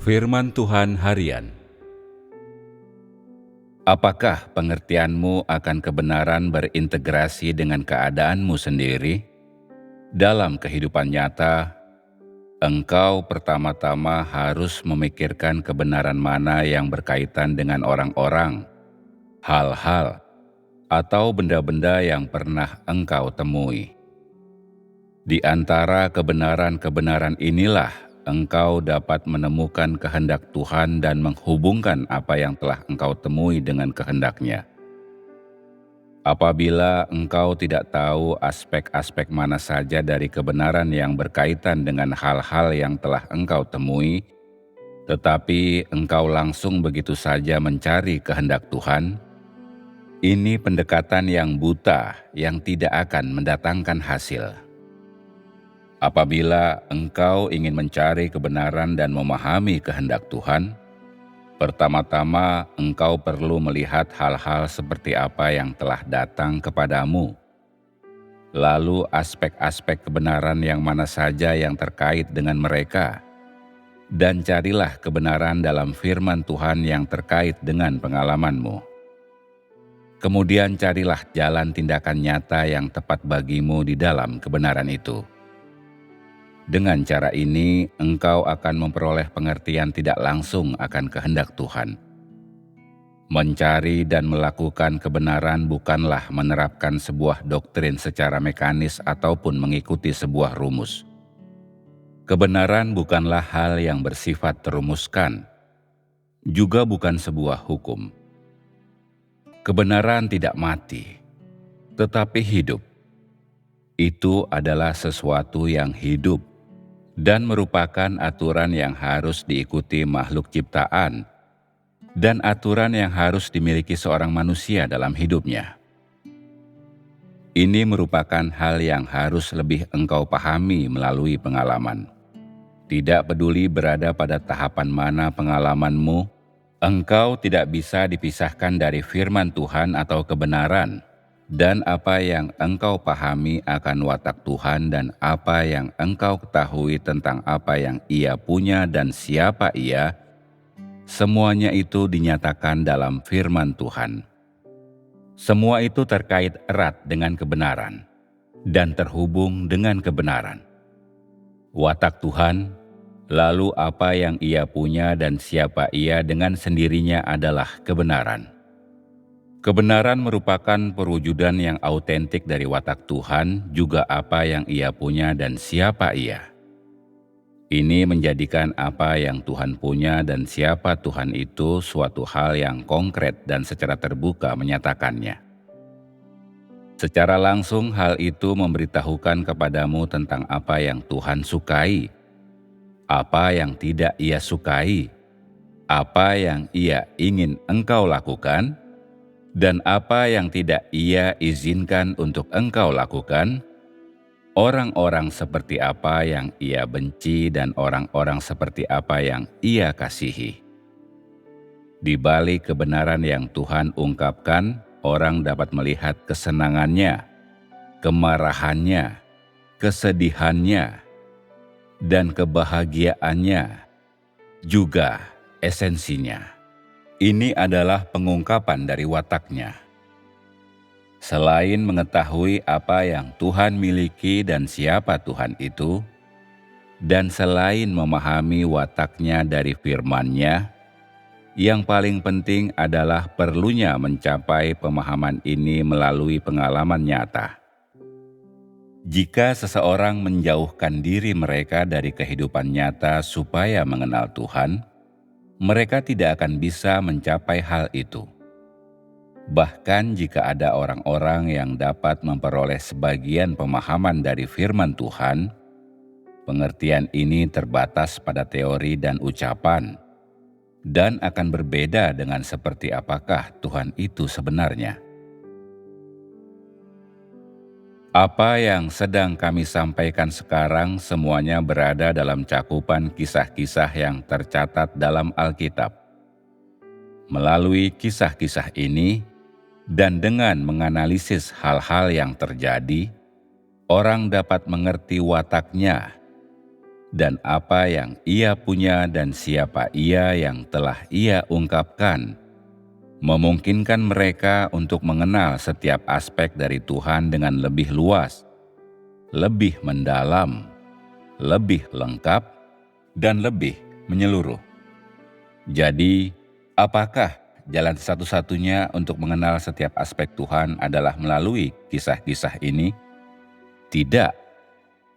Firman Tuhan Harian. Apakah pengertianmu akan kebenaran berintegrasi dengan keadaanmu sendiri? Dalam kehidupan nyata, engkau pertama-tama harus memikirkan kebenaran mana yang berkaitan dengan orang-orang, hal-hal, atau benda-benda yang pernah engkau temui. Di antara kebenaran-kebenaran inilah engkau dapat menemukan kehendak Tuhan dan menghubungkan apa yang telah engkau temui dengan kehendak-Nya. Apabila engkau tidak tahu aspek-aspek mana saja dari kebenaran yang berkaitan dengan hal-hal yang telah engkau temui, tetapi engkau langsung begitu saja mencari kehendak Tuhan, ini pendekatan yang buta yang tidak akan mendatangkan hasil. Apabila engkau ingin mencari kebenaran dan memahami kehendak Tuhan, pertama-tama engkau perlu melihat hal-hal seperti apa yang telah datang kepadamu. Lalu aspek-aspek kebenaran yang mana saja yang terkait dengan mereka. Dan carilah kebenaran dalam firman Tuhan yang terkait dengan pengalamanmu. Kemudian carilah jalan tindakan nyata yang tepat bagimu di dalam kebenaran itu. Dengan cara ini, engkau akan memperoleh pengertian tidak langsung akan kehendak Tuhan. Mencari dan melakukan kebenaran bukanlah menerapkan sebuah doktrin secara mekanis ataupun mengikuti sebuah rumus. Kebenaran bukanlah hal yang bersifat terumuskan, juga bukan sebuah hukum. Kebenaran tidak mati, tetapi hidup. Itu adalah sesuatu yang hidup dan merupakan aturan yang harus diikuti makhluk ciptaan dan aturan yang harus dimiliki seorang manusia dalam hidupnya. Ini merupakan hal yang harus lebih engkau pahami melalui pengalaman. Tidak peduli berada pada tahapan mana pengalamanmu, engkau tidak bisa dipisahkan dari firman Tuhan atau kebenaran, dan apa yang engkau pahami akan watak Tuhan dan apa yang engkau ketahui tentang apa yang Ia punya dan siapa Ia, semuanya itu dinyatakan dalam firman Tuhan. Semua itu terkait erat dengan kebenaran dan terhubung dengan kebenaran. Watak Tuhan, lalu apa yang Ia punya dan siapa Ia dengan sendirinya adalah kebenaran. Kebenaran merupakan perwujudan yang autentik dari watak Tuhan, juga apa yang Ia punya dan siapa Ia. Ini menjadikan apa yang Tuhan punya dan siapa Tuhan itu suatu hal yang konkret dan secara terbuka menyatakannya. Secara langsung hal itu memberitahukan kepadamu tentang apa yang Tuhan sukai, apa yang tidak Ia sukai, apa yang Ia ingin engkau lakukan, dan apa yang tidak Ia izinkan untuk engkau lakukan, orang-orang seperti apa yang Ia benci dan orang-orang seperti apa yang Ia kasihi. Di balik kebenaran yang Tuhan ungkapkan, orang dapat melihat kesenangannya, kemarahannya, kesedihannya, dan kebahagiaannya, juga esensinya. Ini adalah pengungkapan dari watak-Nya. Selain mengetahui apa yang Tuhan miliki dan siapa Tuhan itu, dan selain memahami watak-Nya dari firman-Nya, yang paling penting adalah perlunya mencapai pemahaman ini melalui pengalaman nyata. Jika seseorang menjauhkan diri mereka dari kehidupan nyata supaya mengenal Tuhan, mereka tidak akan bisa mencapai hal itu. Bahkan jika ada orang-orang yang dapat memperoleh sebagian pemahaman dari firman Tuhan, pengertian ini terbatas pada teori dan ucapan, dan akan berbeda dengan seperti apakah Tuhan itu sebenarnya. Apa yang sedang kami sampaikan sekarang semuanya berada dalam cakupan kisah-kisah yang tercatat dalam Alkitab. Melalui kisah-kisah ini, dan dengan menganalisis hal-hal yang terjadi, orang dapat mengerti watak-Nya, dan apa yang Ia punya dan siapa Ia yang telah Ia ungkapkan, memungkinkan mereka untuk mengenal setiap aspek dari Tuhan dengan lebih luas, lebih mendalam, lebih lengkap, dan lebih menyeluruh. Jadi, apakah jalan satu-satunya untuk mengenal setiap aspek Tuhan adalah melalui kisah-kisah ini? Tidak,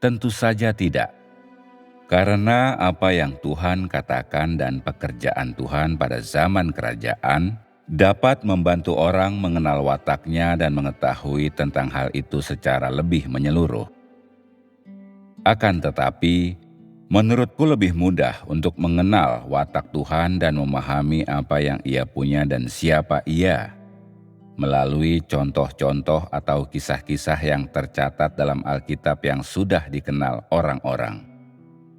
tentu saja tidak. Karena apa yang Tuhan katakan dan pekerjaan Tuhan pada zaman kerajaan dapat membantu orang mengenal wataknya dan mengetahui tentang hal itu secara lebih menyeluruh. Akan tetapi, menurutku lebih mudah untuk mengenal watak Tuhan dan memahami apa yang Ia punya dan siapa Ia melalui contoh-contoh atau kisah-kisah yang tercatat dalam Alkitab yang sudah dikenal orang-orang.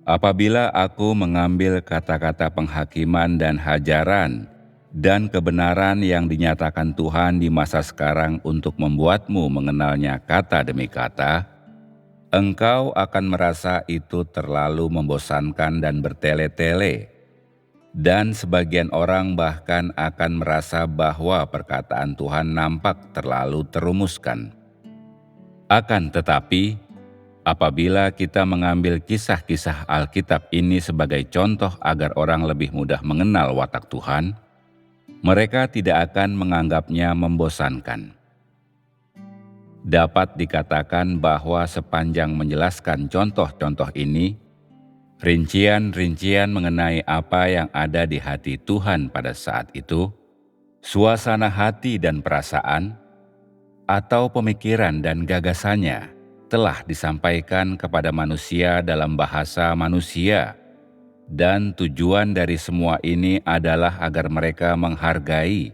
Apabila aku mengambil kata-kata penghakiman dan hajaran dan kebenaran yang dinyatakan Tuhan di masa sekarang untuk membuatmu mengenalnya kata demi kata, engkau akan merasa itu terlalu membosankan dan bertele-tele. Dan sebagian orang bahkan akan merasa bahwa perkataan Tuhan nampak terlalu terumuskan. Akan tetapi, apabila kita mengambil kisah-kisah Alkitab ini sebagai contoh agar orang lebih mudah mengenal watak Tuhan, mereka tidak akan menganggapnya membosankan. Dapat dikatakan bahwa sepanjang menjelaskan contoh-contoh ini, rincian-rincian mengenai apa yang ada di hati Tuhan pada saat itu, suasana hati dan perasaan, atau pemikiran dan gagasannya telah disampaikan kepada manusia dalam bahasa manusia, dan tujuan dari semua ini adalah agar mereka menghargai,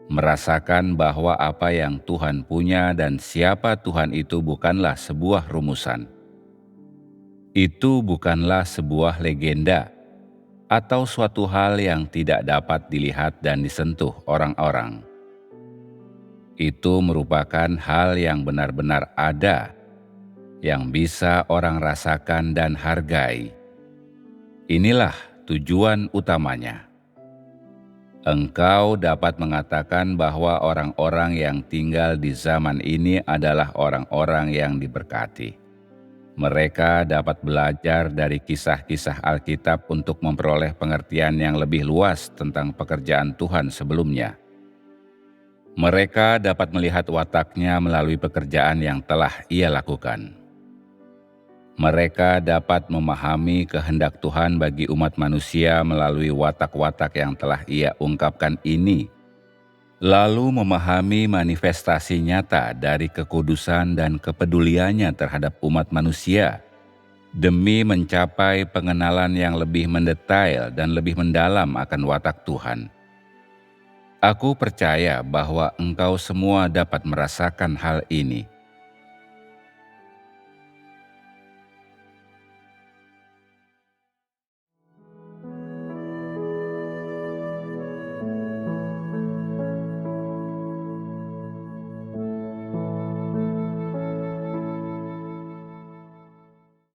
merasakan bahwa apa yang Tuhan punya dan siapa Tuhan itu bukanlah sebuah rumusan. Itu bukanlah sebuah legenda atau suatu hal yang tidak dapat dilihat dan disentuh orang-orang. Itu merupakan hal yang benar-benar ada, yang bisa orang rasakan dan hargai. Inilah tujuan utamanya. Engkau dapat mengatakan bahwa orang-orang yang tinggal di zaman ini adalah orang-orang yang diberkati. Mereka dapat belajar dari kisah-kisah Alkitab untuk memperoleh pengertian yang lebih luas tentang pekerjaan Tuhan sebelumnya. Mereka dapat melihat wataknya melalui pekerjaan yang telah Ia lakukan. Mereka dapat memahami kehendak Tuhan bagi umat manusia melalui watak-watak yang telah Ia ungkapkan ini, lalu memahami manifestasi nyata dari kekudusan dan kepeduliannya terhadap umat manusia, demi mencapai pengenalan yang lebih mendetail dan lebih mendalam akan watak Tuhan. Aku percaya bahwa engkau semua dapat merasakan hal ini,